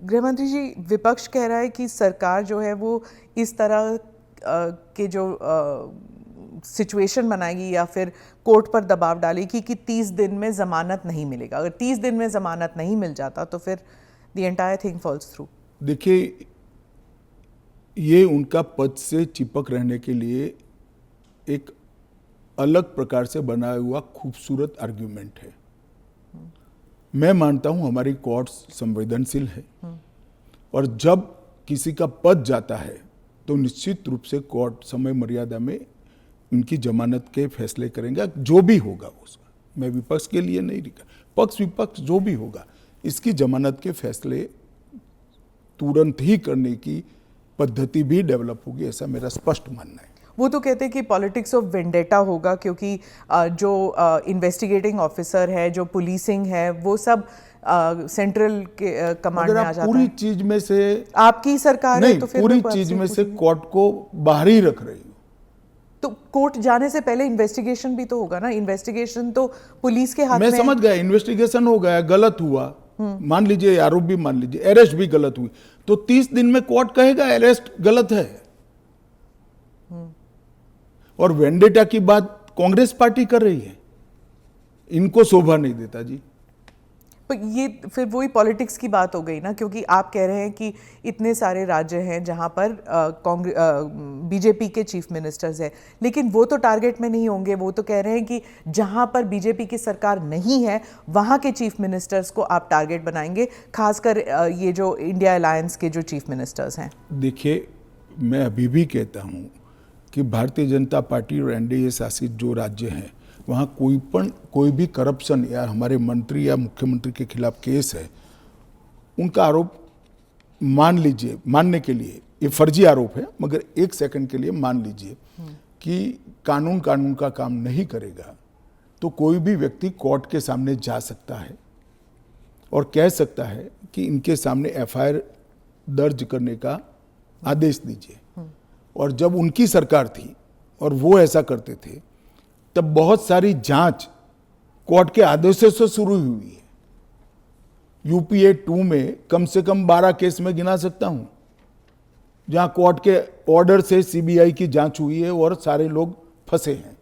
गृहमंत्री जी, विपक्ष कह रहा है कि सरकार जो है वो इस तरह के जो सिचुएशन बनाएगी या फिर कोर्ट पर दबाव डालेगी कि 30 दिन में ज़मानत नहीं मिलेगा। अगर 30 दिन में ज़मानत नहीं मिल जाता तो फिर the entire thing falls through. देखिए, ये उनका पद से चिपक रहने के लिए एक अलग प्रकार से बनाया हुआ खूबसूरत आर्ग्यूमेंट है। मैं मानता हूं हमारी कोर्ट्स संवेदनशील है और जब किसी का पद जाता है तो निश्चित रूप से कोर्ट समय मर्यादा में उनकी जमानत के फैसले करेंगे, जो भी होगा उसका। मैं विपक्ष के लिए नहीं लिखा, पक्ष विपक्ष जो भी होगा, इसकी जमानत के फैसले तुरंत ही करने की पद्धति भी डेवलप होगी, ऐसा मेरा स्पष्ट मानना है। वो तो कहते हैं कि पॉलिटिक्स ऑफ वेंडेटा होगा, क्योंकि जो इन्वेस्टिगेटिंग ऑफिसर है, जो पुलिसिंग है, वो सब सेंट्रल के कमांड में आ जाता है। पूरी चीज में से आपकी सरकार है तो फिर पूरी चीज में से कोर्ट को बाहर ही रख रही हो। तो कोर्ट जाने से पहले इन्वेस्टिगेशन भी तो होगा ना। इन्वेस्टिगेशन तो पुलिस के हाथ में। मैं समझ गया, इन्वेस्टिगेशन हो गया, गलत हुआ, मान लीजिए आरोप भी मान लीजिए, अरेस्ट भी गलत हुई, तो 30 दिन में कोर्ट कहेगा अरेस्ट गलत है। और वेंडेटा की बात कांग्रेस पार्टी कर रही है, इनको शोभा नहीं देता जी। पर ये फिर वही पॉलिटिक्स की बात हो गई ना, क्योंकि आप कह रहे हैं कि इतने सारे राज्य हैं जहां पर बीजेपी के चीफ मिनिस्टर्स हैं, लेकिन वो तो टारगेट में नहीं होंगे। वो तो कह रहे हैं कि जहां पर बीजेपी की सरकार नहीं है वहां के चीफ मिनिस्टर्स को आप टारगेट बनाएंगे, खासकर ये जो इंडिया अलायंस के जो चीफ मिनिस्टर्स हैं। देखिए, मैं अभी भी कहता हूं कि भारतीय जनता पार्टी और एनडीए शासित जो राज्य हैं वहाँ कोई भी करप्शन या हमारे मंत्री या मुख्यमंत्री के खिलाफ केस है, उनका आरोप मान लीजिए, मानने के लिए ये फर्जी आरोप है, मगर एक सेकंड के लिए मान लीजिए कि कानून का काम नहीं करेगा, तो कोई भी व्यक्ति कोर्ट के सामने जा सकता है और कह सकता है कि इनके सामने एफआईआर दर्ज करने का आदेश दीजिए। और जब उनकी सरकार थी और वो ऐसा करते थे, तब बहुत सारी जांच कोर्ट के आदेशों से शुरू हुई है। यूपीए 2 में कम से कम 12 केस में गिना सकता हूं जहां कोर्ट के ऑर्डर से सीबीआई की जांच हुई है और सारे लोग फंसे हैं।